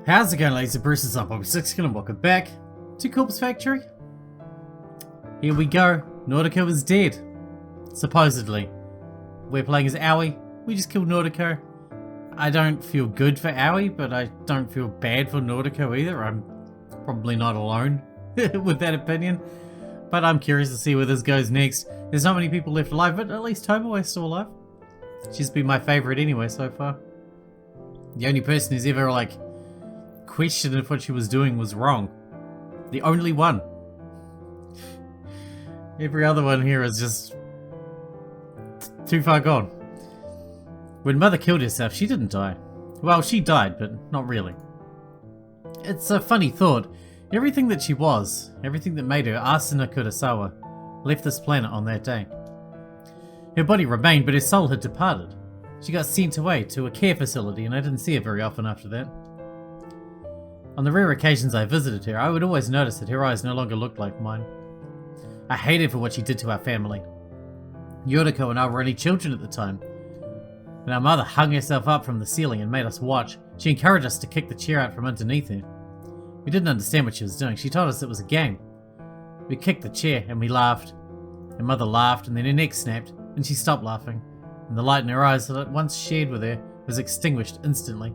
How's it going, ladies and bruises? I'm Sixkilla and welcome back to Corpse Factory. Here we go. Nautico is dead. Supposedly. We're playing as Aoi. We just killed Nautico. I don't feel good for Aoi, but I don't feel bad for Nautico either. I'm probably not alone with that opinion. But I'm curious to see where this goes next. There's not many people left alive, but at least Tomo is still alive. She's been my favourite anyway so far. The only person who's ever, questioned if what she was doing was wrong. The only one. Every other one here is just too far gone. When Mother killed herself, she didn't die. Well, she died, but not really. It's a funny thought. Everything that she was, everything that made her Asuna Kurosawa, left this planet on that day. Her body remained, but her soul had departed. She got sent away to a care facility, and I didn't see her very often after that. On the rare occasions I visited her, I would always notice that her eyes no longer looked like mine. I hated for what she did to our family. Yoriko and I were only children at the time. When our mother hung herself up from the ceiling and made us watch, she encouraged us to kick the chair out from underneath her. We didn't understand what she was doing. She told us it was a game. We kicked the chair and we laughed. Her mother laughed and then her neck snapped and she stopped laughing. And the light in her eyes that I once shared with her was extinguished instantly.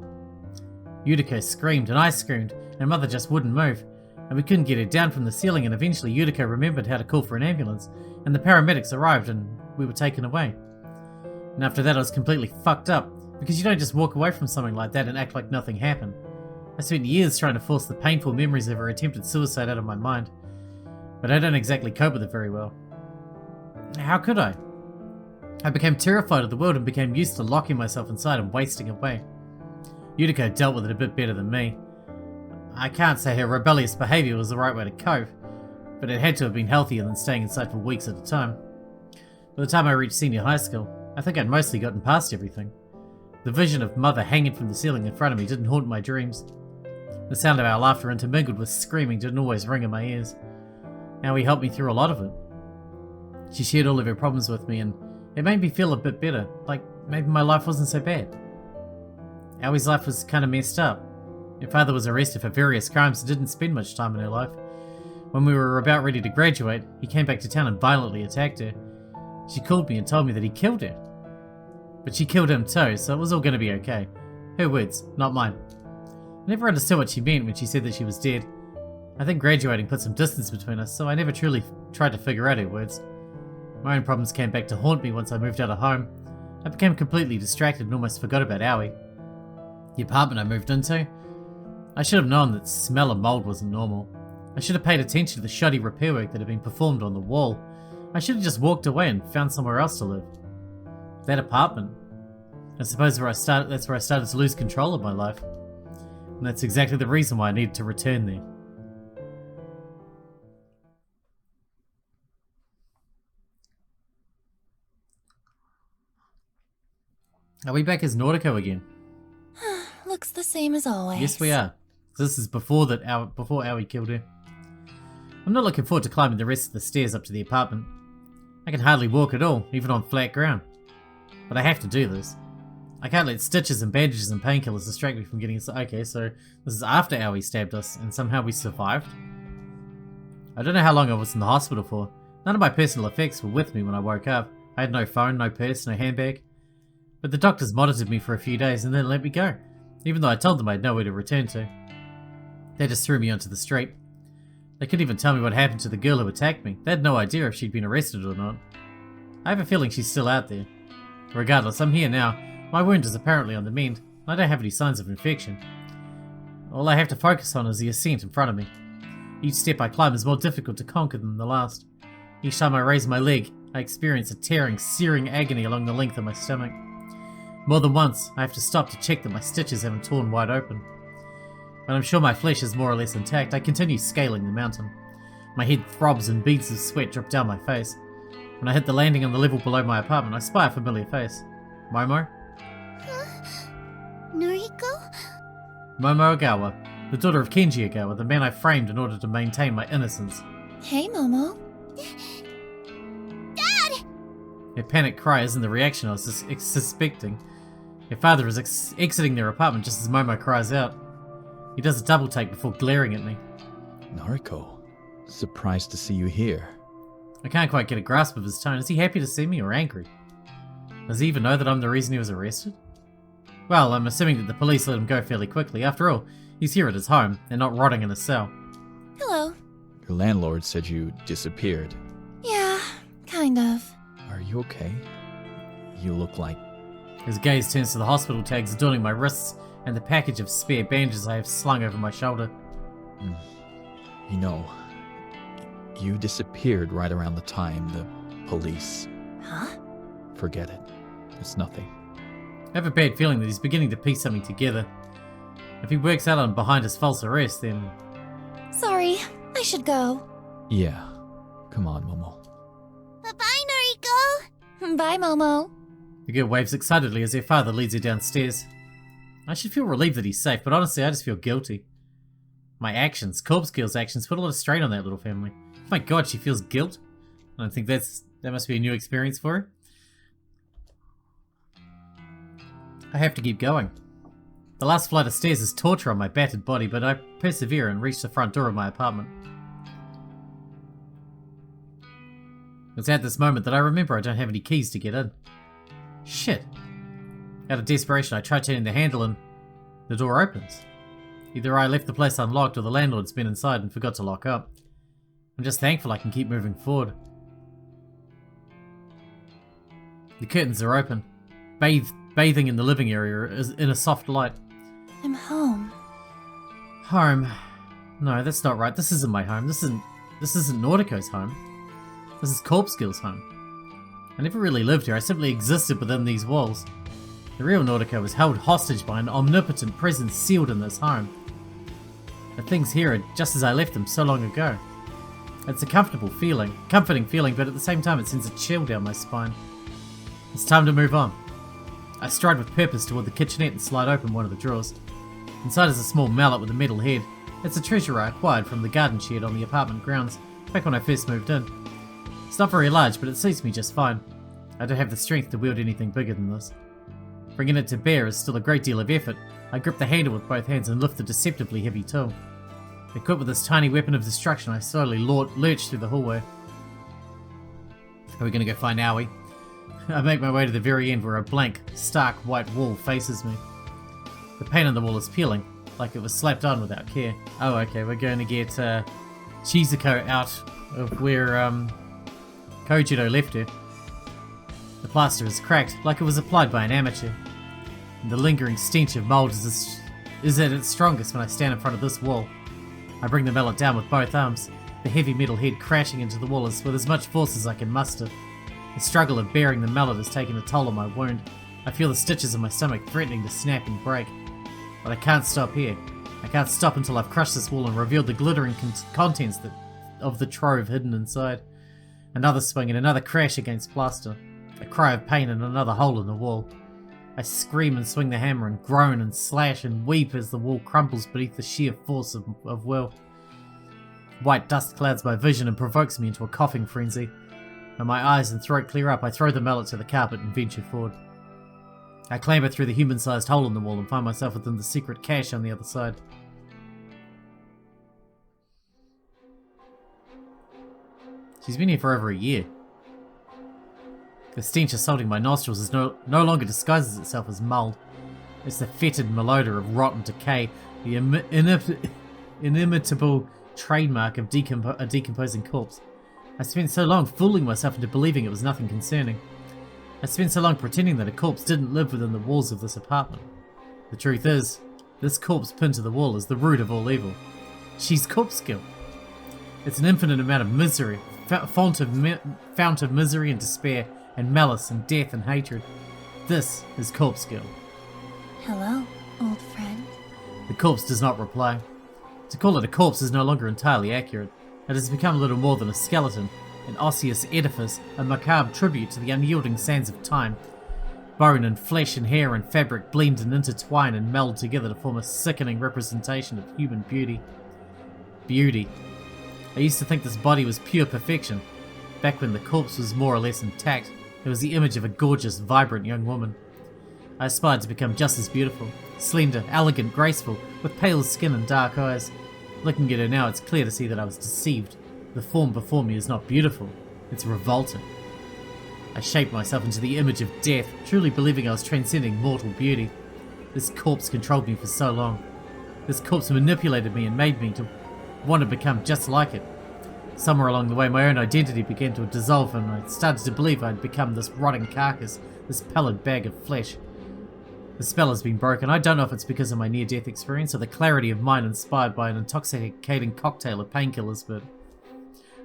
Yuriko screamed and I screamed and Mother just wouldn't move. And we couldn't get her down from the ceiling, and eventually Yuriko remembered how to call for an ambulance and the paramedics arrived and we were taken away. And after that I was completely fucked up, because you don't just walk away from something like that and act like nothing happened. I spent years trying to force the painful memories of her attempted suicide out of my mind, but I don't exactly cope with it very well. How could I? I became terrified of the world and became used to locking myself inside and wasting away. Yuriko dealt with it a bit better than me. I can't say her rebellious behaviour was the right way to cope, but it had to have been healthier than staying inside for weeks at a time. By the time I reached senior high school, I think I'd mostly gotten past everything. The vision of Mother hanging from the ceiling in front of me didn't haunt my dreams. The sound of our laughter intermingled with screaming didn't always ring in my ears. Aoi helped me through a lot of it. She shared all of her problems with me and it made me feel a bit better, like maybe my life wasn't so bad. Aoi's life was kind of messed up. Her father was arrested for various crimes and didn't spend much time in her life. When we were about ready to graduate, he came back to town and violently attacked her. She called me and told me that he killed her. But she killed him too, so it was all going to be okay. Her words, not mine. I never understood what she meant when she said that she was dead. I think graduating put some distance between us, so I never truly tried to figure out her words. My own problems came back to haunt me once I moved out of home. I became completely distracted and almost forgot about Aoi. The apartment I moved into, I should have known that the smell of mould wasn't normal. I should have paid attention to the shoddy repair work that had been performed on the wall. I should have just walked away and found somewhere else to live. That apartment. I suppose that's where I started to lose control of my life. And that's exactly the reason why I needed to return there. Are we back as Nautico again? Looks the same as always. Yes, we are. This is before Aoi killed her. I'm not looking forward to climbing the rest of the stairs up to the apartment. I can hardly walk at all, even on flat ground. But I have to do this. I can't let stitches and bandages and painkillers distract me from getting inside. Okay, so this is after Aoi stabbed us, and somehow we survived. I don't know how long I was in the hospital for. None of my personal effects were with me when I woke up. I had no phone, no purse, no handbag. But the doctors monitored me for a few days and then let me go, even though I told them I had nowhere to return to. They just threw me onto the street. They couldn't even tell me what happened to the girl who attacked me. They had no idea if she'd been arrested or not. I have a feeling she's still out there. Regardless, I'm here now. My wound is apparently on the mend, and I don't have any signs of infection. All I have to focus on is the ascent in front of me. Each step I climb is more difficult to conquer than the last. Each time I raise my leg, I experience a tearing, searing agony along the length of my stomach. More than once, I have to stop to check that my stitches haven't torn wide open. When I'm sure my flesh is more or less intact, I continue scaling the mountain. My head throbs and beads of sweat drip down my face. When I hit the landing on the level below my apartment, I spy a familiar face. Momo? Noriko? Momo Ogawa, the daughter of Kenji Ogawa, the man I framed in order to maintain my innocence. Hey, Momo. Dad! Her panicked cry isn't the reaction I was suspecting. Her father is exiting their apartment just as Momo cries out. He does a double take before glaring at me. Nariko, surprised to see you here. I can't quite get a grasp of his tone. Is he happy to see me or angry? Does he even know that I'm the reason he was arrested? Well, I'm assuming that the police let him go fairly quickly. After all, he's here at his home and not rotting in a cell. Hello. Your landlord said you disappeared. Yeah, kind of. Are you okay? You look like... His gaze turns to the hospital tags adorning my wrists and the package of spare bandages I have slung over my shoulder. You know, you disappeared right around the time the police... Huh? Forget it. It's nothing. I have a bad feeling that he's beginning to piece something together. If he works out I'm behind his false arrest, then... Sorry, I should go. Yeah. Come on, Momo. Bye-bye, Noriko. Bye, Momo. The girl waves excitedly as her father leads her downstairs. I should feel relieved that he's safe, but honestly I just feel guilty. My actions, Corpse Girl's actions, put a lot of strain on that little family. My god, she feels guilt? I don't think that must be a new experience for her. I have to keep going. The last flight of stairs is torture on my battered body, but I persevere and reach the front door of my apartment. It's at this moment that I remember I don't have any keys to get in. Shit. Out of desperation, I try turning the handle and the door opens. Either I left the place unlocked or the landlord's been inside and forgot to lock up. I'm just thankful I can keep moving forward. The curtains are open. Bathing in the living area is in a soft light. I'm home. Home? No, that's not right. This isn't my home. This isn't Nautico's home. This is Corpse Girl's home. I never really lived here. I simply existed within these walls. The real Nautico was held hostage by an omnipotent presence sealed in this home. The things here are just as I left them so long ago. It's a comforting feeling, but at the same time it sends a chill down my spine. It's time to move on. I stride with purpose toward the kitchenette and slide open one of the drawers. Inside is a small mallet with a metal head. It's a treasure I acquired from the garden shed on the apartment grounds, back when I first moved in. It's not very large, but it suits me just fine. I don't have the strength to wield anything bigger than this. Bringing it to bear is still a great deal of effort. I grip the handle with both hands and lift the deceptively heavy tool. Equipped with this tiny weapon of destruction, I slowly lurch through the hallway. Are we going to go find Aoi? I make my way to the very end where a blank, stark white wall faces me. The paint on the wall is peeling, like it was slapped on without care. Oh, okay, we're going to get Shizuko out of where Kojiro left her. The plaster is cracked, like it was applied by an amateur. And the lingering stench of mould is at its strongest when I stand in front of this wall. I bring the mallet down with both arms, the heavy metal head crashing into the wall with as much force as I can muster. The struggle of bearing the mallet has taken a toll on my wound. I feel the stitches in my stomach threatening to snap and break. But I can't stop here. I can't stop until I've crushed this wall and revealed the glittering contents of the trove hidden inside. Another swing and another crash against plaster. A cry of pain and another hole in the wall. I scream and swing the hammer and groan and slash and weep as the wall crumbles beneath the sheer force of will. White dust clouds my vision and provokes me into a coughing frenzy. When my eyes and throat clear up, I throw the mallet to the carpet and venture forward. I clamber through the human-sized hole in the wall and find myself within the secret cache on the other side. She's been here for over a year. The stench assaulting my nostrils is no longer disguises itself as mould. It's the fetid malodor of rotten decay, the inimitable trademark of a decomposing corpse. I spent so long fooling myself into believing it was nothing concerning. I spent so long pretending that a corpse didn't live within the walls of this apartment. The truth is, this corpse pinned to the wall is the root of all evil. She's Corpse Girl. It's an infinite amount of misery, fount of misery and despair, and malice and death and hatred. This is Corpse Girl. Hello, old friend. The corpse does not reply. To call it a corpse is no longer entirely accurate. It has become little more than a skeleton, an osseous edifice, a macabre tribute to the unyielding sands of time. Bone and flesh and hair and fabric blend and intertwine and meld together to form a sickening representation of human beauty. Beauty. I used to think this body was pure perfection. Back when the corpse was more or less intact, it was the image of a gorgeous, vibrant young woman. I aspired to become just as beautiful, slender, elegant, graceful, with pale skin and dark eyes. Looking at her now, it's clear to see that I was deceived. The form before me is not beautiful, it's revolting. I shaped myself into the image of death, truly believing I was transcending mortal beauty. This corpse controlled me for so long. This corpse manipulated me and made me to want to become just like it. Somewhere along the way, my own identity began to dissolve and I started to believe I had become this rotting carcass, this pallid bag of flesh. The spell has been broken. I don't know if it's because of my near-death experience or the clarity of mind inspired by an intoxicating cocktail of painkillers, but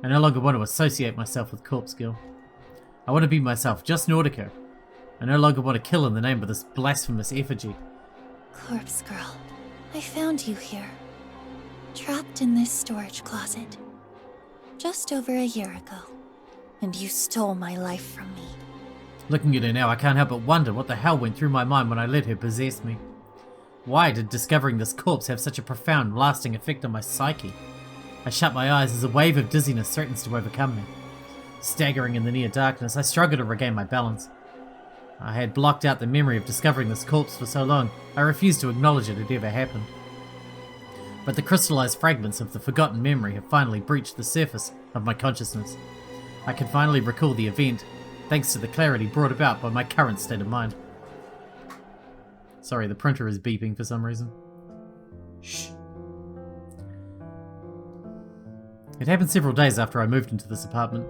I no longer want to associate myself with Corpse Girl. I want to be myself, just Nordica. I no longer want to kill in the name of this blasphemous effigy. Corpse Girl, I found you here, trapped in this storage closet, just over a year ago, and you stole my life from me. Looking at her now, I can't help but wonder what the hell went through my mind when I let her possess me. Why did discovering this corpse have such a profound, lasting effect on my psyche? I shut my eyes as a wave of dizziness threatens to overcome me. Staggering in the near darkness, I struggle to regain my balance. I had blocked out the memory of discovering this corpse for so long, I refused to acknowledge it had ever happened. But the crystallized fragments of the forgotten memory have finally breached the surface of my consciousness. I can finally recall the event, thanks to the clarity brought about by my current state of mind. Sorry, the printer is beeping for some reason. Shh. It happened several days after I moved into this apartment.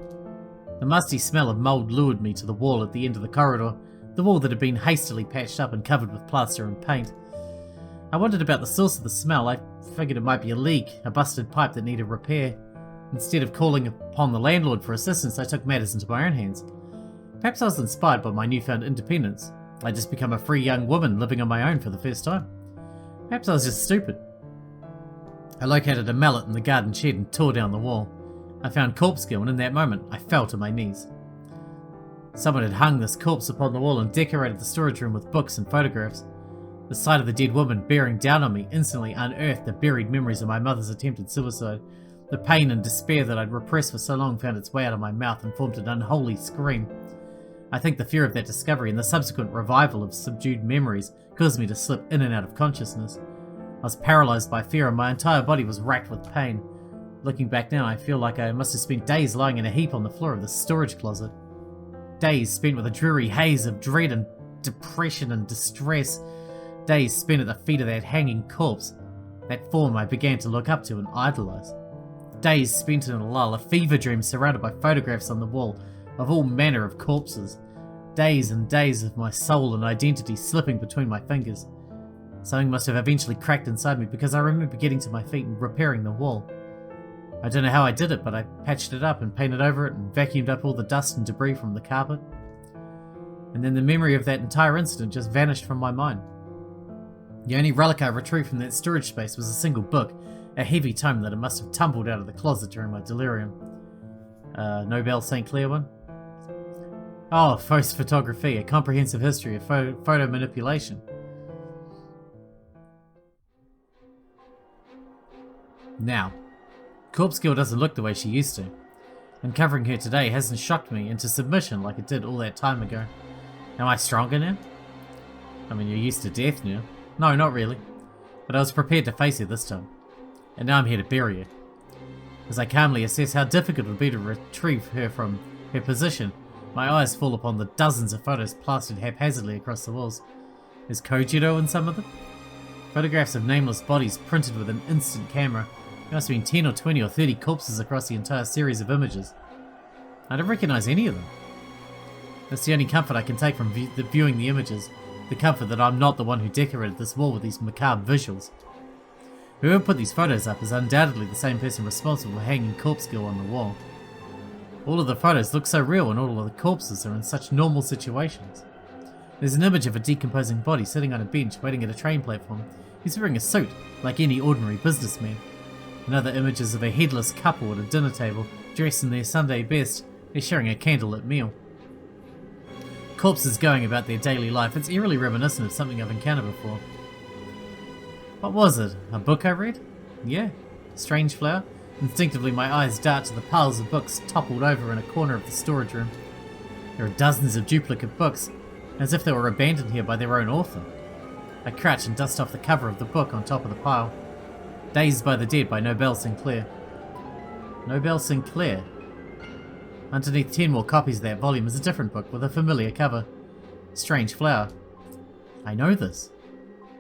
The musty smell of mould lured me to the wall at the end of the corridor, the wall that had been hastily patched up and covered with plaster and paint. I wondered about the source of the smell. I figured it might be a leak, a busted pipe that needed repair. Instead of calling upon the landlord for assistance, I took matters into my own hands. Perhaps I was inspired by my newfound independence. I'd just become a free young woman living on my own for the first time. Perhaps I was just stupid. I located a mallet in the garden shed and tore down the wall. I found Corpse Girl, and in that moment, I fell to my knees. Someone had hung this corpse upon the wall and decorated the storage room with books and photographs. The sight of the dead woman bearing down on me instantly unearthed the buried memories of my mother's attempted suicide. The pain and despair that I'd repressed for so long found its way out of my mouth and formed an unholy scream. I think the fear of that discovery and the subsequent revival of subdued memories caused me to slip in and out of consciousness. I was paralyzed by fear and my entire body was racked with pain. Looking back now, I feel like I must have spent days lying in a heap on the floor of the storage closet. Days spent with a dreary haze of dread and depression and distress. Days spent at the feet of that hanging corpse, that form I began to look up to and idolize. Days spent in a lull, a fever dream surrounded by photographs on the wall of all manner of corpses. Days and days of my soul and identity slipping between my fingers. Something must have eventually cracked inside me because I remember getting to my feet and repairing the wall. I don't know how I did it, but I patched it up and painted over it and vacuumed up all the dust and debris from the carpet. And then the memory of that entire incident just vanished from my mind. The only relic I retrieved from that storage space was a single book, a heavy tome that it must have tumbled out of the closet during my delirium. Nobel St. Clair one? Oh, Fausse Photography, a comprehensive history of photo manipulation. Now, Corpse Girl doesn't look the way she used to. Uncovering her today hasn't shocked me into submission like it did all that time ago. Am I stronger now? I mean, you're used to death now. No, not really. But I was prepared to face her this time. And now I'm here to bury her. As I calmly assess how difficult it would be to retrieve her from her position, my eyes fall upon the dozens of photos plastered haphazardly across the walls. Is Curator in some of them? Photographs of nameless bodies printed with an instant camera. There must have been 10 or 20 or 30 corpses across the entire series of images. I don't recognize any of them. That's the only comfort I can take from viewing the images. The comfort that I'm not the one who decorated this wall with these macabre visuals. Whoever put these photos up is undoubtedly the same person responsible for hanging Corpse Girl on the wall. All of the photos look so real and all of the corpses are in such normal situations. There's an image of a decomposing body sitting on a bench waiting at a train platform. He's wearing a suit, like any ordinary businessman. Another image is of a headless couple at a dinner table, dressed in their Sunday best. They're sharing a candlelit meal. Corpses going about their daily life. It's eerily reminiscent of something I've encountered before. What was it? A book I read? Yeah. Strange flower? Instinctively my eyes dart to the piles of books toppled over in a corner of the storage room. There are dozens of duplicate books, as if they were abandoned here by their own author. I crouch and dust off the cover of the book on top of the pile. Dazed by the Dead by Nobel Sinclair. Nobel Sinclair? Underneath 10 more copies of that volume is a different book with a familiar cover. Strange Flower. I know this.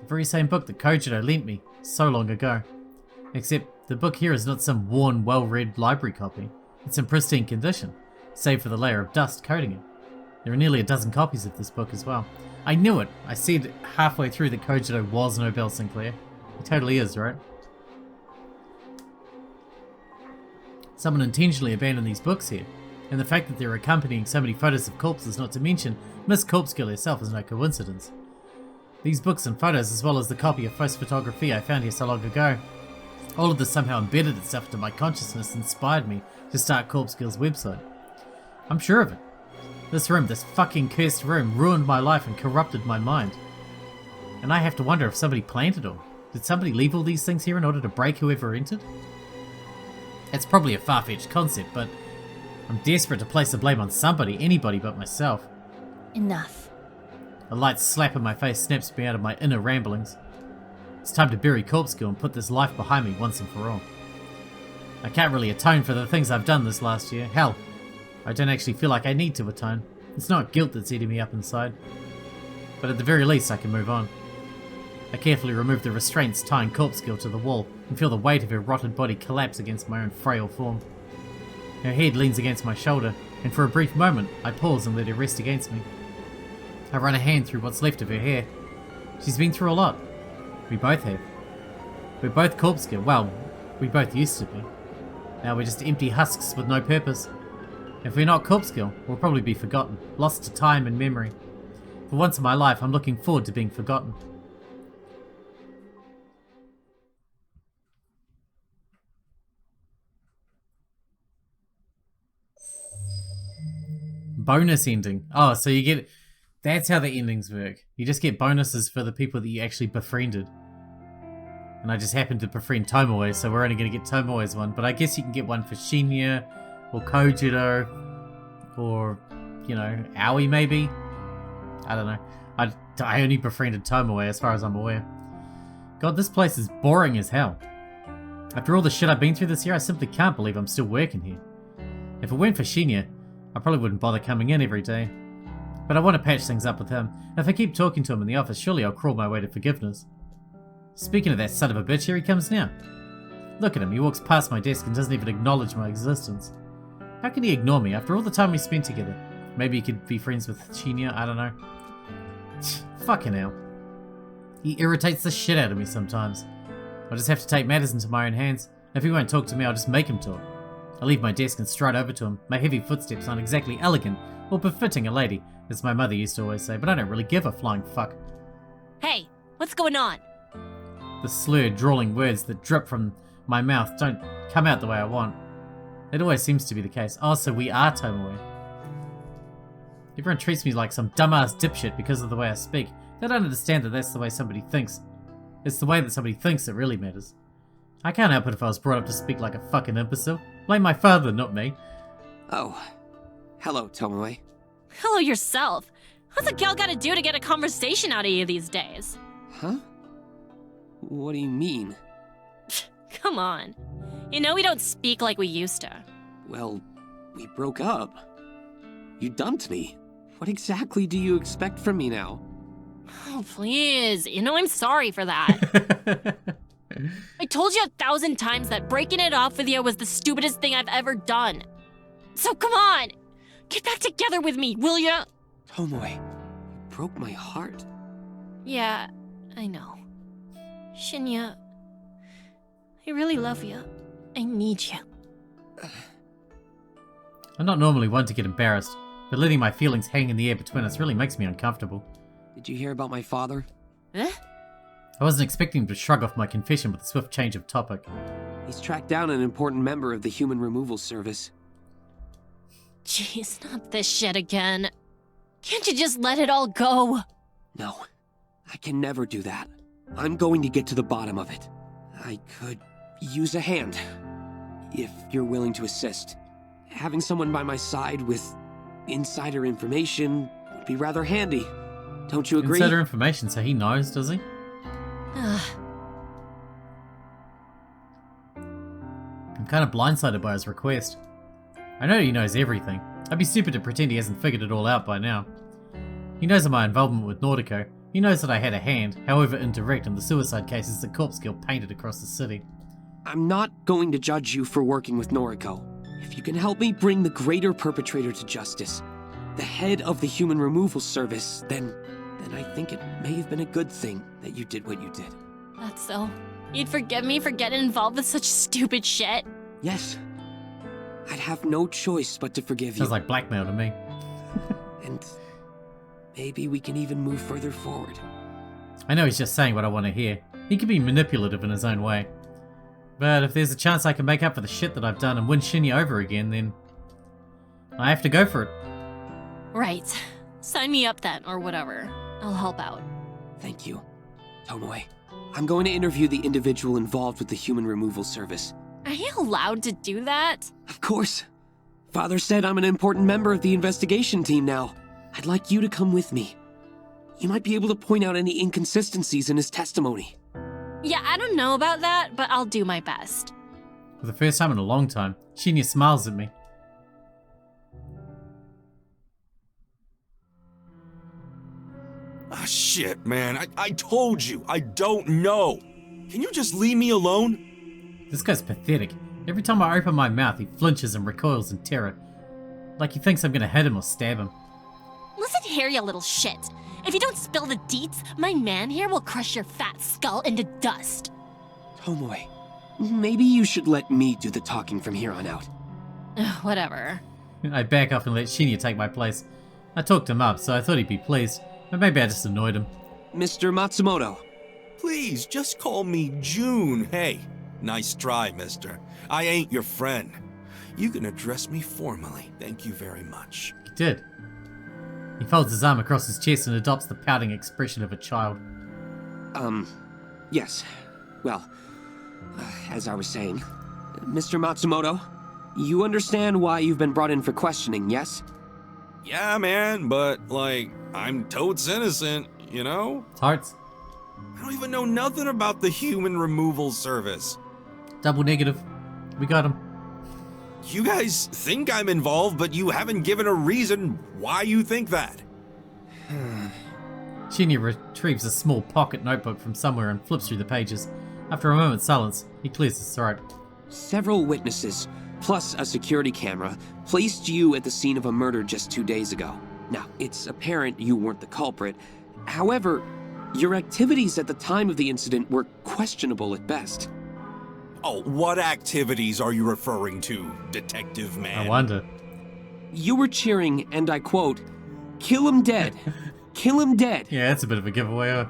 The very same book that Kojiro lent me so long ago. Except the book here is not some worn, well-read library copy. It's in pristine condition, save for the layer of dust coating it. There are nearly a dozen copies of this book as well. I knew it. I said halfway through that Kojiro was Nobel Sinclair. He totally is, right? Someone intentionally abandoned these books here, and the fact that they're accompanying so many photos of corpses, not to mention Miss Corpsegirl herself, is no coincidence. These books and photos, as well as the copy of Post Photography I found here so long ago, all of this somehow embedded itself into my consciousness and inspired me to start Corpsegirl's website. I'm sure of it. This room, this fucking cursed room, ruined my life and corrupted my mind. And I have to wonder if somebody planned it all. Did somebody leave all these things here in order to break whoever entered? It's probably a far-fetched concept, but I'm desperate to place the blame on somebody, anybody but myself. Enough. A light slap in my face snaps me out of my inner ramblings. It's time to bury Corpsegirl and put this life behind me once and for all. I can't really atone for the things I've done this last year. Hell, I don't actually feel like I need to atone. It's not guilt that's eating me up inside. But at the very least, I can move on. I carefully remove the restraints tying Corpsegirl to the wall and feel the weight of her rotted body collapse against my own frail form. Her head leans against my shoulder, and for a brief moment, I pause and let her rest against me. I run a hand through what's left of her hair. She's been through a lot. We both have. We're both Corpsegirl. Well, we both used to be. Now we're just empty husks with no purpose. If we're not Corpsegirl, we'll probably be forgotten, lost to time and memory. For once in my life, I'm looking forward to being forgotten. Bonus ending. Oh, so you get... That's how the endings work. You just get bonuses for the people that you actually befriended. And I just happened to befriend Tomoe, so we're only going to get Tomoe's one. But I guess you can get one for Shinya, or Kojiro, or, you know, Aoi maybe? I don't know. I only befriended Tomoe as far as I'm aware. God, this place is boring as hell. After all the shit I've been through this year, I simply can't believe I'm still working here. If it weren't for Shinya, I probably wouldn't bother coming in every day. But I want to patch things up with him. If I keep talking to him in the office, surely I'll crawl my way to forgiveness. Speaking of that son of a bitch, here he comes now. Look at him, he walks past my desk and doesn't even acknowledge my existence. How can he ignore me after all the time we spent together? Maybe he could be friends with Shinya, I don't know. Fucking hell. He irritates the shit out of me sometimes. I'll just have to take matters into my own hands. If he won't talk to me, I'll just make him talk. I leave my desk and stride over to him. My heavy footsteps aren't exactly elegant or befitting a lady, as my mother used to always say, but I don't really give a flying fuck. Hey, what's going on? The slurred, drawling words that drip from my mouth don't come out the way I want. It always seems to be the case. Oh, so we are Tomoe. Everyone treats me like some dumbass dipshit because of the way I speak. They don't understand that that's the way somebody thinks. It's the way that somebody thinks that really matters. I can't help it if I was brought up to speak like a fucking imbecile. Blame my father, not me. Oh. Hello, Tomoe. Hello yourself. What's a gal gotta do to get a conversation out of you these days? Huh? What do you mean? Come on. You know we don't speak like we used to. Well, we broke up. You dumped me. What exactly do you expect from me now? Oh, please. You know I'm sorry for that. I told you 1,000 times that breaking it off with you was the stupidest thing I've ever done. So come on. Get back together with me, will ya? Tomoe, you broke my heart. Yeah, I know. Shinya, I really love you. I need you. I'm not normally one to get embarrassed, but letting my feelings hang in the air between us really makes me uncomfortable. Did you hear about my father? Eh? I wasn't expecting him to shrug off my confession with a swift change of topic. He's tracked down an important member of the Human Removal Service. Jeez, not this shit again. Can't you just let it all go? No, I can never do that. I'm going to get to the bottom of it. I could use a hand, if you're willing to assist. Having someone by my side with insider information would be rather handy. Don't you agree? Insider information, so he knows, does he? I'm kind of blindsided by his request. I know he knows everything. I'd be stupid to pretend he hasn't figured it all out by now. He knows of my involvement with Nautico. He knows that I had a hand, however indirect, in the suicide cases that Corpse Guild painted across the city. I'm not going to judge you for working with Noriko. If you can help me bring the greater perpetrator to justice, the head of the human removal service, then I think it may have been a good thing that you did what you did. That's so. You'd forgive me for getting involved with such stupid shit? Yes. I'd have no choice but to forgive you. Sounds like blackmail to me. And maybe we can even move further forward. I know he's just saying what I want to hear. He can be manipulative in his own way. But if there's a chance I can make up for the shit that I've done and win Shinya over again, then I have to go for it. Right. Sign me up then, or whatever. I'll help out. Thank you, Tomoe. I'm going to interview the individual involved with the human removal service. Are you allowed to do that? Of course. Father said I'm an important member of the investigation team now. I'd like you to come with me. You might be able to point out any inconsistencies in his testimony. Yeah, I don't know about that, but I'll do my best. For the first time in a long time, Shinya smiles at me. Ah, shit, man. I told you, I don't know. Can you just leave me alone? This guy's pathetic. Every time I open my mouth, he flinches and recoils in terror. Like he thinks I'm gonna hit him or stab him. Listen here, you little shit. If you don't spill the deets, my man here will crush your fat skull into dust. Tomoe, maybe you should let me do the talking from here on out. Whatever. I back off and let Shinya take my place. I talked him up, so I thought he'd be pleased. But maybe I just annoyed him. Mr. Matsumoto. Please, just call me June. Hey, nice try, mister. I ain't your friend. You can address me formally. Thank you very much. He did. He folds his arm across his chest and adopts the pouting expression of a child. Yes. Well, as I was saying, Mr. Matsumoto, you understand why you've been brought in for questioning, yes? Yeah, man, but, like, I'm totes innocent, you know? Hearts. I don't even know nothing about the human removal service. Double negative. We got him. You guys think I'm involved, but you haven't given a reason why you think that. Shinya retrieves a small pocket notebook from somewhere and flips through the pages. After a moment's silence, he clears his throat. Several witnesses, plus a security camera, placed you at the scene of a murder just 2 days ago. Now, it's apparent you weren't the culprit. However, your activities at the time of the incident were questionable at best. Oh, what activities are you referring to, Detective Man? I wonder. You were cheering, and I quote, "Kill him dead. Kill him dead." Yeah, that's a bit of a giveaway.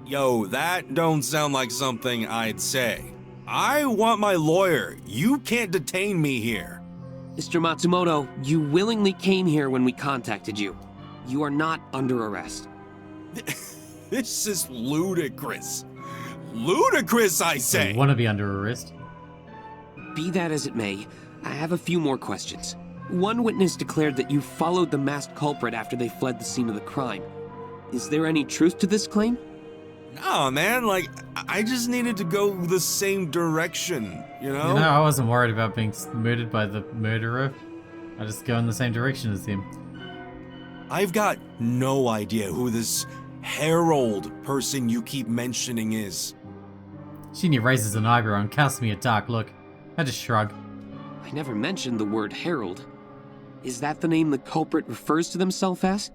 Yo, that don't sound like something I'd say. I want my lawyer. You can't detain me here. Mr. Matsumoto, you willingly came here when we contacted you. You are not under arrest. This is ludicrous. Ludicrous, I You say! want to be under arrest? Be that as it may, I have a few more questions. One witness declared that you followed the masked culprit after they fled the scene of the crime. Is there any truth to this claim? Nah, man, like, I just needed to go the same direction, you know? You know, I wasn't worried about being murdered by the murderer. I just go in the same direction as him. I've got no idea who this Harold person you keep mentioning is. Shinya raises an eyebrow and casts me a dark look. I just shrug. I never mentioned the word Harold. Is that the name the culprit refers to themselves as?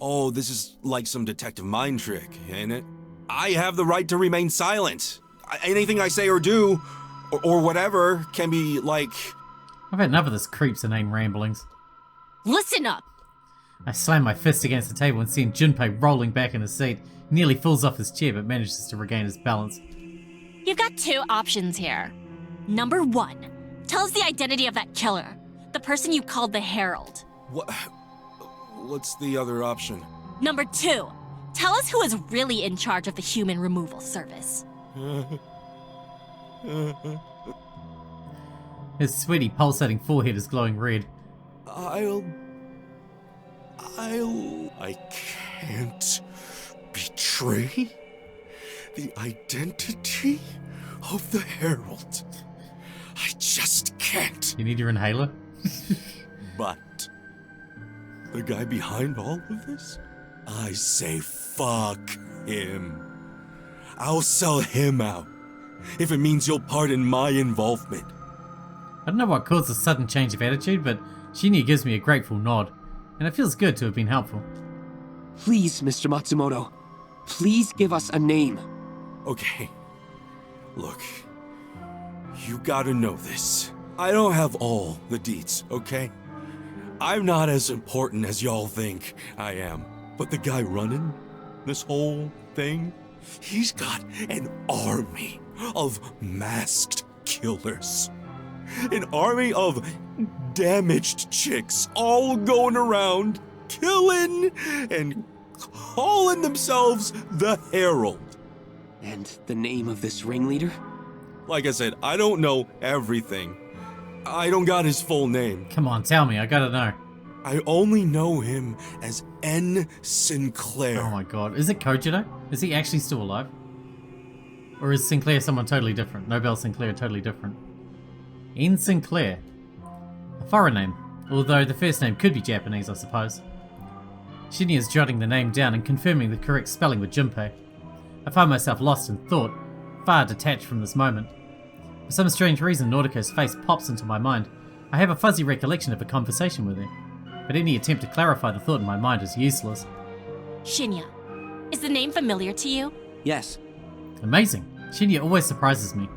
Oh, this is like some detective mind trick, ain't it? I have the right to remain silent. Anything I say or do, or whatever, can be like... I've had enough of this creep's inane ramblings. Listen up! I slam my fist against the table and send Junpei rolling back in his seat. He nearly falls off his chair but manages to regain his balance. You've got two options here. Number one, tell us the identity of that killer, the person you called the Herald. What's the other option? Number two, tell us who is really in charge of the human removal service. His sweaty, pulsating forehead is glowing red. I can't betray the identity of the Herald. just can't. You need your inhaler? But the guy behind all of this? I say fuck him. I'll sell him out if it means you'll pardon my involvement. I don't know what caused the sudden change of attitude, but Shinya gives me a grateful nod, and it feels good to have been helpful. Please, Mr. Matsumoto. Please give us a name. Okay. Look, you gotta know this. I don't have all the deets, okay? I'm not as important as y'all think I am. But the guy running this whole thing, he's got an army of masked killers. An army of damaged chicks all going around, killing and calling themselves the Herald. And the name of this ringleader? Like I said, I don't know everything. I don't got his full name. Come on, tell me, I gotta know. I only know him as N. Sinclair. Oh my god, is it Kojiro? Is he actually still alive? Or is Sinclair someone totally different? Nobel Sinclair totally different. N. Sinclair. A foreign name, although the first name could be Japanese, I suppose. Shinya is jotting the name down and confirming the correct spelling with Junpei. I find myself lost in thought, far detached from this moment. For some strange reason, Nautico's face pops into my mind. I have a fuzzy recollection of a conversation with her, but any attempt to clarify the thought in my mind is useless. Shinya, is the name familiar to you? Yes. Amazing. Shinya always surprises me.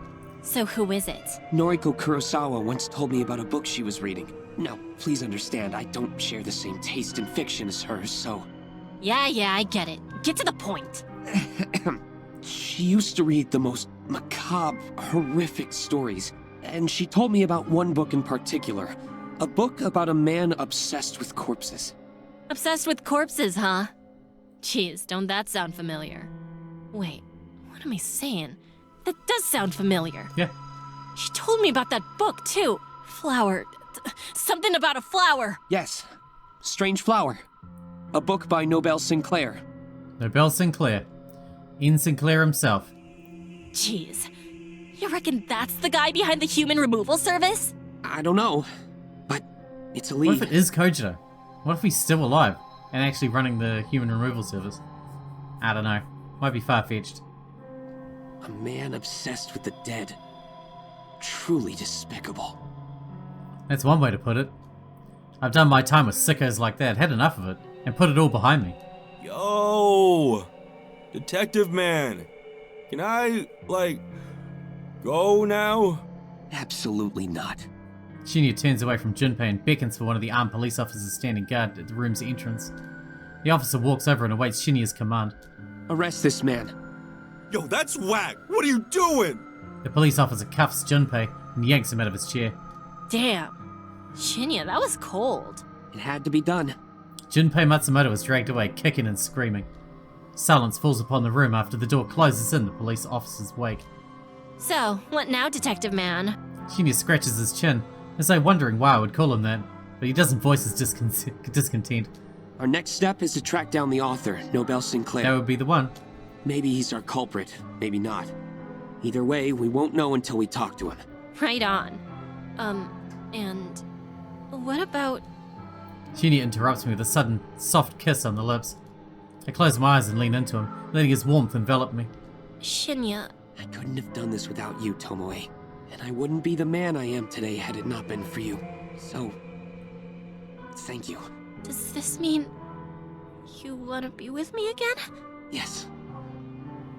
So who is it? Noriko Kurosawa once told me about a book she was reading. Now, please understand, I don't share the same taste in fiction as her, so... Yeah, I get it. Get to the point. She used to read the most macabre, horrific stories, and she told me about one book in particular. A book about a man obsessed with corpses. Obsessed with corpses, huh? Jeez, don't that sound familiar? Wait, what am I saying? That does sound familiar. Yeah. She told me about that book, too. Flower. Something about a flower. Yes. Strange Flower. A book by Nobel Sinclair. Nobel Sinclair. N. Sinclair himself. Jeez. You reckon that's the guy behind the human removal service? I don't know, but it's a What if lead. it is Kojiro? What if he's still alive and actually running the human removal service? I don't know. Might be far-fetched. A man obsessed with the dead. Truly despicable. That's one way to put it. I've done my time with sickos like that, had enough of it, and put it all behind me. Yo! Detective man. Can I, go now? Absolutely not. Shinya turns away from Junpei and beckons for one of the armed police officers standing guard at the room's entrance. The officer walks over and awaits Shinya's command. Arrest this man. Yo, that's whack! What are you doing? The police officer cuffs Junpei and yanks him out of his chair. Damn. Shinya, that was cold. It had to be done. Junpei Matsumoto is dragged away, kicking and screaming. Silence falls upon the room after the door closes in the police officer's wake. So, what now, Detective Man? Shinya scratches his chin, as though wondering why I would call him that, but he doesn't voice his discontent. Our next step is to track down the author, Nobel Sinclair. That would be the one. Maybe he's our culprit, maybe not. Either way, we won't know until we talk to him. Right on. And what about... Shinya interrupts me with a sudden, soft kiss on the lips. I close my eyes and lean into him, letting his warmth envelop me. Shinya, I couldn't have done this without you, Tomoe. And I wouldn't be the man I am today had it not been for you. So, thank you. does this mean you want to be with me again? Yes.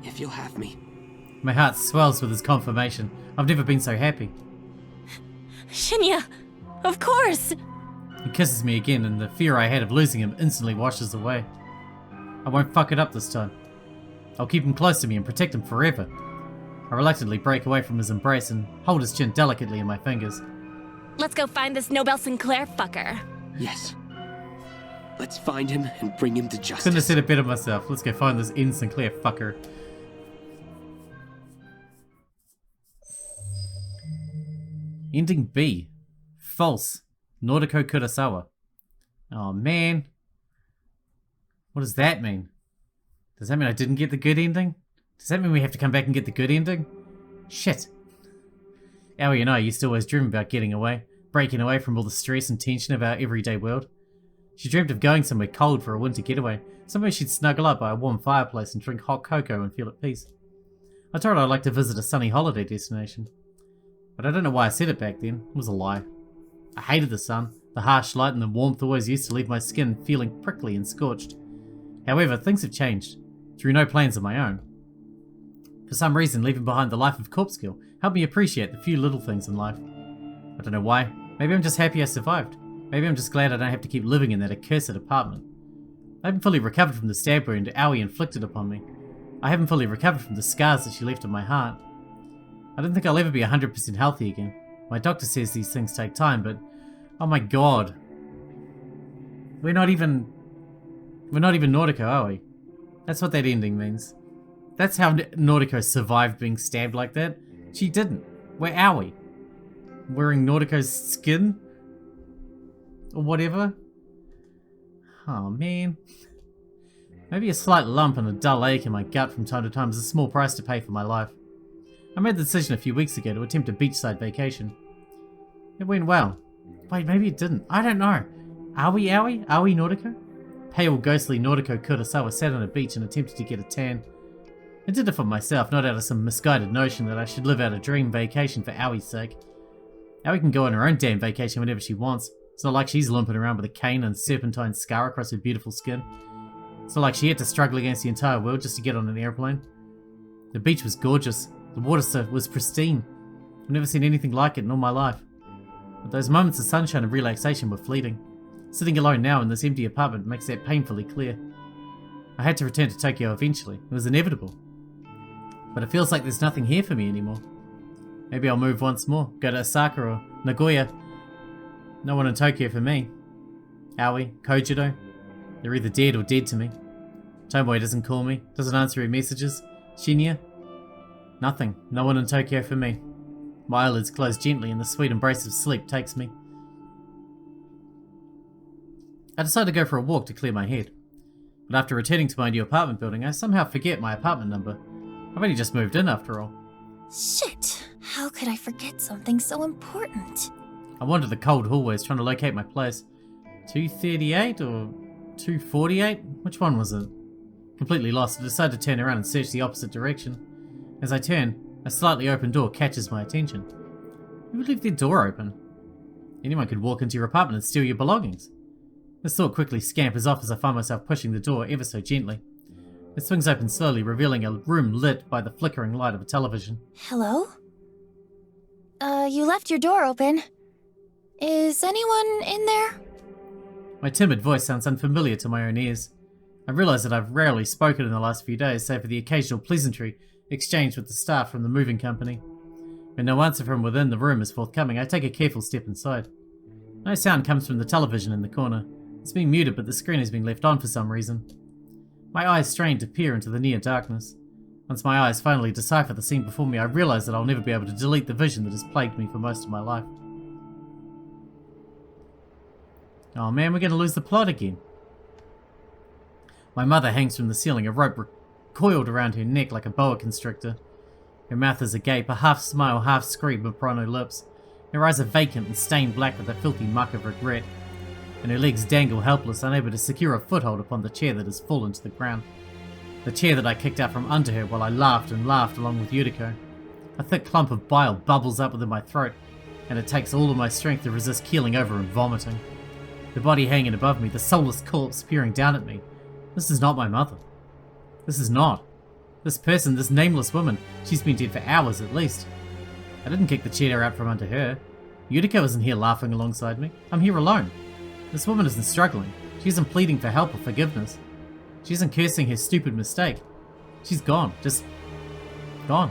If you'll have me. My heart swells with his confirmation. I've never been so happy. Shinya, of course! He kisses me again, and the fear I had of losing him instantly washes away. I won't fuck it up this time. I'll keep him close to me and protect him forever. I reluctantly break away from his embrace and hold his chin delicately in my fingers. Let's go find this Nobel Sinclair fucker. Yes. Let's find him and bring him to justice. Couldn't have said it better myself. Let's go find this N. Sinclair fucker. Ending B. False. Noriko Kurosawa. Oh man. What does that mean? Does that mean I didn't get the good ending? Does that mean we have to come back and get the good ending? Shit. Aoi and I used to always dream about getting away, breaking away from all the stress and tension of our everyday world. She dreamed of going somewhere cold for a winter getaway, somewhere she'd snuggle up by a warm fireplace and drink hot cocoa and feel at peace. I told her I'd like to visit a sunny holiday destination. But I don't know why I said it back then. It was a lie. I hated the sun. The harsh light and the warmth always used to leave my skin feeling prickly and scorched. However, things have changed, through no plans of my own. For some reason, leaving behind the life of Corpse Girl helped me appreciate the few little things in life. I don't know why. Maybe I'm just happy I survived. Maybe I'm just glad I don't have to keep living in that accursed apartment. I haven't fully recovered from the stab wound Aoi inflicted upon me. I haven't fully recovered from the scars that she left on my heart. I don't think I'll ever be 100% healthy again. My doctor says these things take time, but oh my god. We're not even Nautico, are we? That's what that ending means. That's how Nautico survived being stabbed like that. She didn't. Where are we? Wearing Nautico's skin? Or whatever? Oh man. Maybe a slight lump and a dull ache in my gut from time to time is a small price to pay for my life. I made the decision a few weeks ago to attempt a beachside vacation. It went well. Wait, maybe it didn't. I don't know. Are we Aoi? Are we Nautico? Pale, ghostly Nautico Kurosawa sat on a beach and attempted to get a tan. I did it for myself, not out of some misguided notion that I should live out a dream vacation for Aoi's sake. Aoi can go on her own damn vacation whenever she wants. It's not like she's limping around with a cane and serpentine scar across her beautiful skin. It's not like she had to struggle against the entire world just to get on an airplane. The beach was gorgeous. The water was pristine. I've never seen anything like it in all my life. But those moments of sunshine and relaxation were fleeting. Sitting alone now in this empty apartment makes that painfully clear. I had to return to Tokyo eventually. It was inevitable. But it feels like there's nothing here for me anymore. Maybe I'll move once more, go to Osaka or Nagoya. No one in Tokyo for me. Aoi, Kojiro, they're either dead or dead to me. Tomoe doesn't call me, doesn't answer her messages. Shinya? Nothing. No one in Tokyo for me. My eyelids close gently and the sweet embrace of sleep takes me. I decide to go for a walk to clear my head. But after returning to my new apartment building, I somehow forget my apartment number. I've only just moved in after all. Shit! How could I forget something so important? I wander the cold hallways trying to locate my place. 238 or 248? Which one was it? Completely lost, I decide to turn around and search the opposite direction. As I turn, a slightly open door catches my attention. Who would leave their door open? Anyone could walk into your apartment and steal your belongings. This thought quickly scampers off as I find myself pushing the door ever so gently. It swings open slowly, revealing a room lit by the flickering light of a television. Hello? You left your door open. Is anyone in there? My timid voice sounds unfamiliar to my own ears. I realise that I've rarely spoken in the last few days, save for the occasional pleasantry exchanged with the staff from the moving company. When no answer from within the room is forthcoming, I take a careful step inside. No sound comes from the television in the corner. It's been muted, but the screen has been left on for some reason. My eyes strain to peer into the near darkness. Once my eyes finally decipher the scene before me, I realise that I'll never be able to delete the vision that has plagued me for most of my life. Oh man, we're going to lose the plot again. My mother hangs from the ceiling, a rope coiled around her neck like a boa constrictor. Her mouth is agape, a half smile, half scream of prono lips. Her eyes are vacant and stained black with a filthy muck of regret. And her legs dangle helpless, unable to secure a foothold upon the chair that has fallen to the ground. The chair that I kicked out from under her while I laughed and laughed along with Yuriko. A thick clump of bile bubbles up within my throat, and it takes all of my strength to resist keeling over and vomiting. The body hanging above me, the soulless corpse peering down at me. This is not my mother. This is not. This person, this nameless woman, she's been dead for hours at least. I didn't kick the chair out from under her. Yuriko isn't here laughing alongside me. I'm here alone. This woman isn't struggling. She isn't pleading for help or forgiveness. She isn't cursing her stupid mistake. She's gone. Just gone.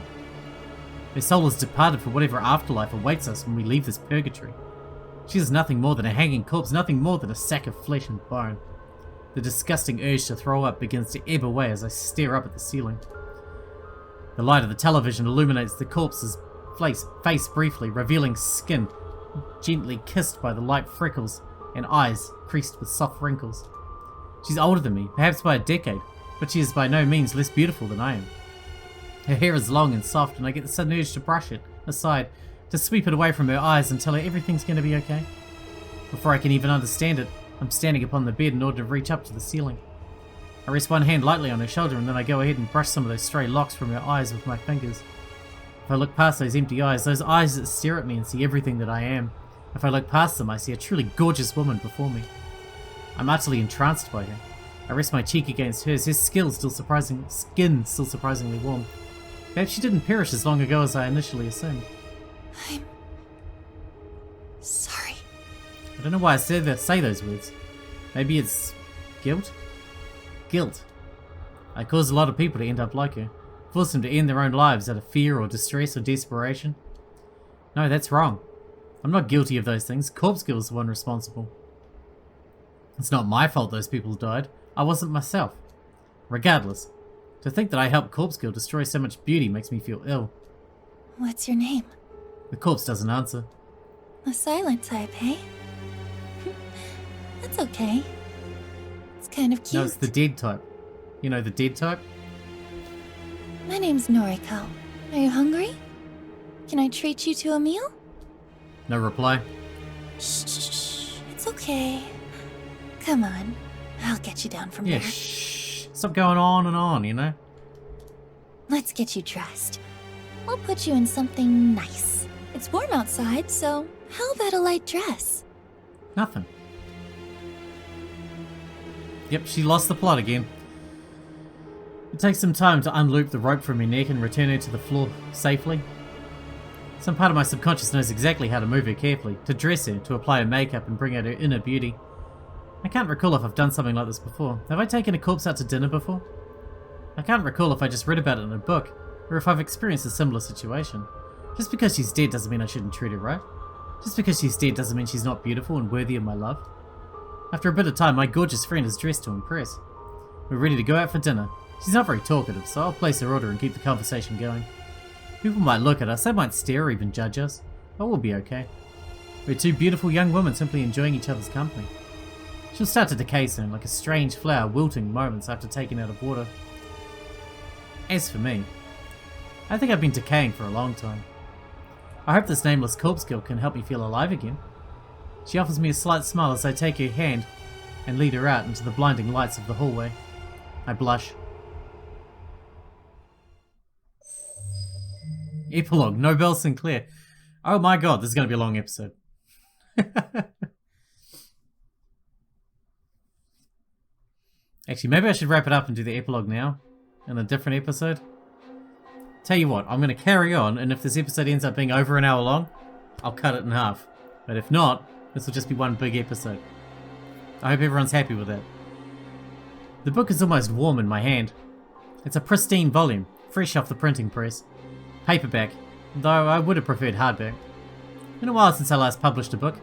Her soul has departed for whatever afterlife awaits us when we leave this purgatory. She is nothing more than a hanging corpse, nothing more than a sack of flesh and bone. The disgusting urge to throw up begins to ebb away as I stare up at the ceiling. The light of the television illuminates the corpse's face briefly, revealing skin gently kissed by the light freckles and eyes creased with soft wrinkles. She's older than me, perhaps by a decade, but she is by no means less beautiful than I am. Her hair is long and soft, and I get the sudden urge to brush it aside to sweep it away from her eyes and tell her everything's going to be okay. Before I can even understand it, I'm standing upon the bed in order to reach up to the ceiling. I rest one hand lightly on her shoulder and then I go ahead and brush some of those stray locks from her eyes with my fingers. If I look past those empty eyes, those eyes that stare at me and see everything that I am, if I look past them, I see a truly gorgeous woman before me. I'm utterly entranced by her. I rest my cheek against hers, her skin still surprisingly warm. Perhaps she didn't perish as long ago as I initially assumed. I'm sorry. I don't know why I say those words. Maybe it's guilt? Guilt. I caused a lot of people to end up like her. Forced them to end their own lives out of fear or distress or desperation. No, that's wrong. I'm not guilty of those things. Corpse Girl is the one responsible. It's not my fault those people died. I wasn't myself. Regardless, to think that I helped Corpse Girl destroy so much beauty makes me feel ill. What's your name? The corpse doesn't answer. The silent type, eh? That's okay. It's kind of cute. No, it's the dead type. You know the dead type? My name's Noriko. Are you hungry? Can I treat you to a meal? No reply. Shh. It's okay. Come on. I'll get you down from Yeah, there. shh. Stop going on and on, you know? Let's get you dressed. I'll put you in something nice. It's warm outside, so how about a light dress? Nothing. Yep, she lost the plot again. It takes some time to unloop the rope from her neck and return her to the floor safely. Some part of my subconscious knows exactly how to move her carefully, to dress her, to apply her makeup and bring out her inner beauty. I can't recall if I've done something like this before. Have I taken a corpse out to dinner before? I can't recall if I just read about it in a book, or if I've experienced a similar situation. Just because she's dead doesn't mean I shouldn't treat her right. Just because she's dead doesn't mean she's not beautiful and worthy of my love. After a bit of time, my gorgeous friend is dressed to impress. We're ready to go out for dinner. She's not very talkative, so I'll place her order and keep the conversation going. People might look at us, they might stare or even judge us, but we'll be okay. We're two beautiful young women simply enjoying each other's company. She'll start to decay soon, like a strange flower wilting moments after taken out of water. As for me, I think I've been decaying for a long time. I hope this nameless corpse girl can help me feel alive again. She offers me a slight smile as I take her hand and lead her out into the blinding lights of the hallway. I blush. Epilogue, Nobel Sinclair. Oh my god, this is going to be a long episode. Actually, maybe I should wrap it up and do the epilogue now, in a different episode. Tell you what, I'm going to carry on, and if this episode ends up being over an hour long, I'll cut it in half. But if not, this will just be one big episode. I hope everyone's happy with that. The book is almost warm in my hand. It's a pristine volume, fresh off the printing press. Paperback, though I would have preferred hardback. Been a while since I last published a book.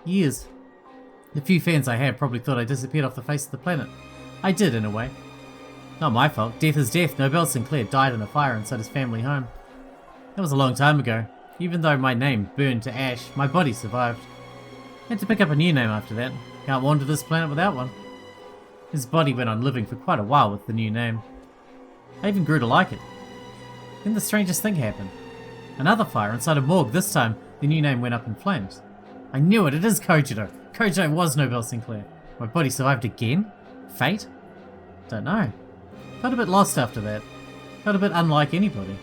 Years. The few fans I have probably thought I disappeared off the face of the planet. I did, in a way. Not my fault. Death is death. Nobel Sinclair died in a fire inside his family home. That was a long time ago. Even though my name burned to ash, my body survived. Had to pick up a new name after that. Can't wander this planet without one. His body went on living for quite a while with the new name. I even grew to like it. Then the strangest thing happened. Another fire inside a morgue. This time, the new name went up in flames. I knew it. It is Curator. Curator was Nobel Sinclair. My body survived again? Fate? Don't know. Felt a bit lost after that. Felt a bit unlike anybody.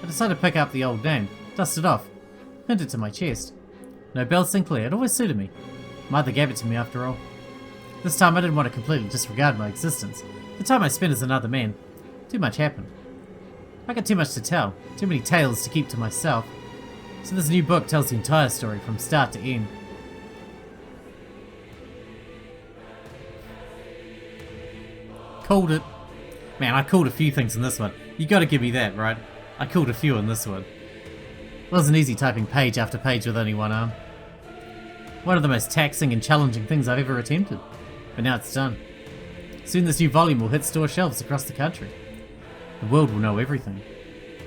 I decided to pick up the old name, dust it off, pinned it to my chest. Nobel Sinclair, it always suited me. Mother gave it to me after all. This time I didn't want to completely disregard my existence. The time I spent as another man, too much happened. I got too much to tell, too many tales to keep to myself. So this new book tells the entire story from start to end. Called it. Man, I called a few things in this one. You gotta give me that, right? I called a few in this one. It wasn't easy typing page after page with only one arm. One of the most taxing and challenging things I've ever attempted. But now it's done. Soon this new volume will hit store shelves across the country. The world will know everything.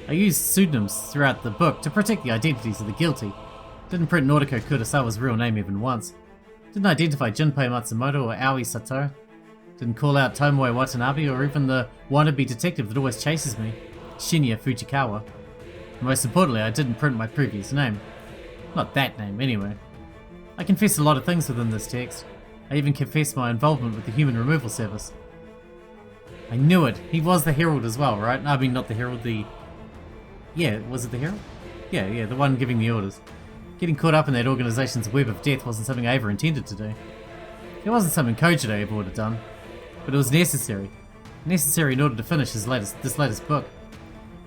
I used pseudonyms throughout the book to protect the identities of the guilty. Didn't print Noriko Kurosawa's real name even once. Didn't identify Junpei Matsumoto or Aoi Sato. Didn't call out Tomoe Watanabe or even the wannabe detective that always chases me, Shinya Fujikawa. Most importantly, I didn't print my previous name, Not that name, anyway. I confess a lot of things within this text. I even confess my involvement with the human removal service. I knew it. He was the Herald as well, right? I mean, not the Herald, the... Yeah, was it the Herald? Yeah, the one giving the orders. Getting caught up in that organization's web of death wasn't something I ever intended to do. It wasn't something Curator ever would have done. But it was necessary. Necessary in order to finish this latest book.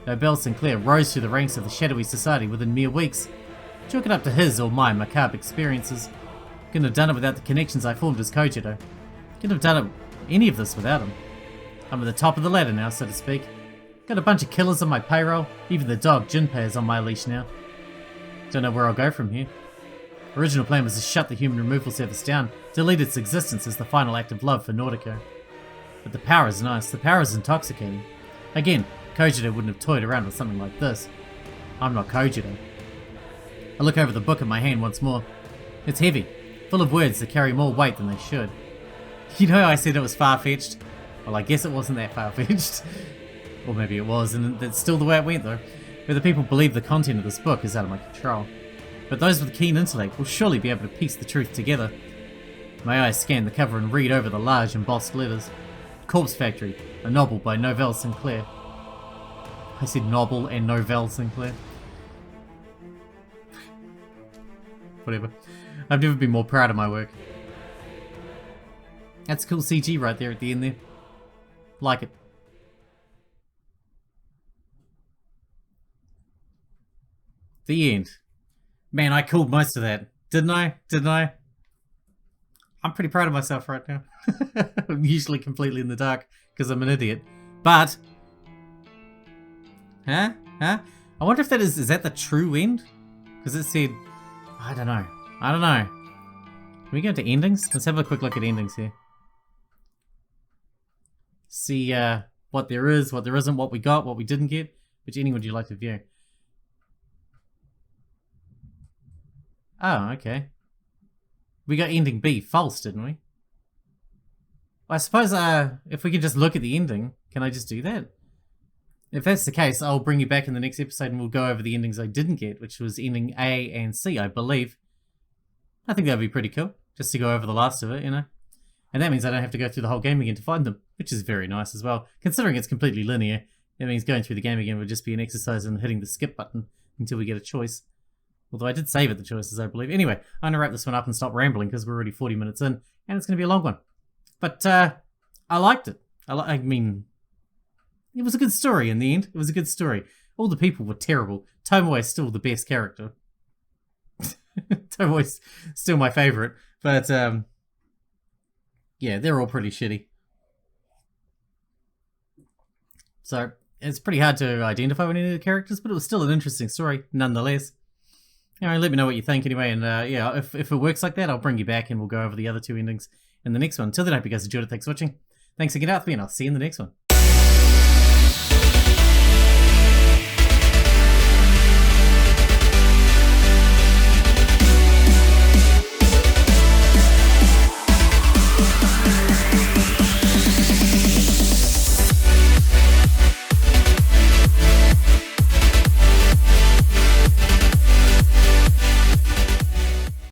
Nobel Sinclair rose through the ranks of the shadowy society within mere weeks. Chalk it up to his or my macabre experiences. Couldn't have done it without the connections I formed as Curator. Couldn't have done any of this without him. I'm at the top of the ladder now, so to speak. Got a bunch of killers on my payroll. Even the dog, Junpei, is on my leash now. Don't know where I'll go from here. Original plan was to shut the human removal service down, delete its existence as the final act of love for Nautico. But the power is nice, the power is intoxicating. Again, Curator wouldn't have toyed around with something like this. I'm not Curator. I look over the book in my hand once more. It's heavy, full of words that carry more weight than they should. You know I said it was far-fetched? Well, I guess it wasn't that far-fetched. Or maybe it was, and that's still the way it went though. Whether people believe the content of this book is out of my control. But those with keen intellect will surely be able to piece the truth together. My eyes scan the cover and read over the large embossed letters. Corpse Factory, a novel by Novell Sinclair. I said novel and Novell Sinclair. Whatever. I've never been more proud of my work. That's cool CG right there at the end there. Like it. The end. Man, I called most of that. Didn't I? I'm pretty proud of myself right now. I'm usually completely in the dark because I'm an idiot. But... Huh? I wonder if that is that the true end? Because it said... I don't know. Can we go to endings? Let's have a quick look at endings here. See what there is, what there isn't, what we got, what we didn't get. Which ending would you like to view? Oh, okay. We got ending B, false, didn't we? Well, I suppose if we could just look at the ending, can I just do that? If that's the case, I'll bring you back in the next episode and we'll go over the endings I didn't get, which was ending A and C, I believe. I think that would be pretty cool, just to go over the last of it, you know? And that means I don't have to go through the whole game again to find them, which is very nice as well. Considering it's completely linear, that means going through the game again would just be an exercise in hitting the skip button until we get a choice. Although I did save at the choices, I believe. Anyway, I'm going to wrap this one up and stop rambling because we're already 40 minutes in, and it's going to be a long one. But I liked it. I mean, it was a good story in the end. It was a good story. All the people were terrible. Tomoe is still the best character. Tomoe's still my favourite. But, yeah, they're all pretty shitty. So, it's pretty hard to identify with any of the characters, but it was still an interesting story, nonetheless. Anyway, let me know what you think anyway, and yeah, if it works like that, I'll bring you back and we'll go over the other two endings in the next one. Until then, I hope you guys enjoyed it. Thanks for watching. Thanks again out for me, and I'll see you in the next one.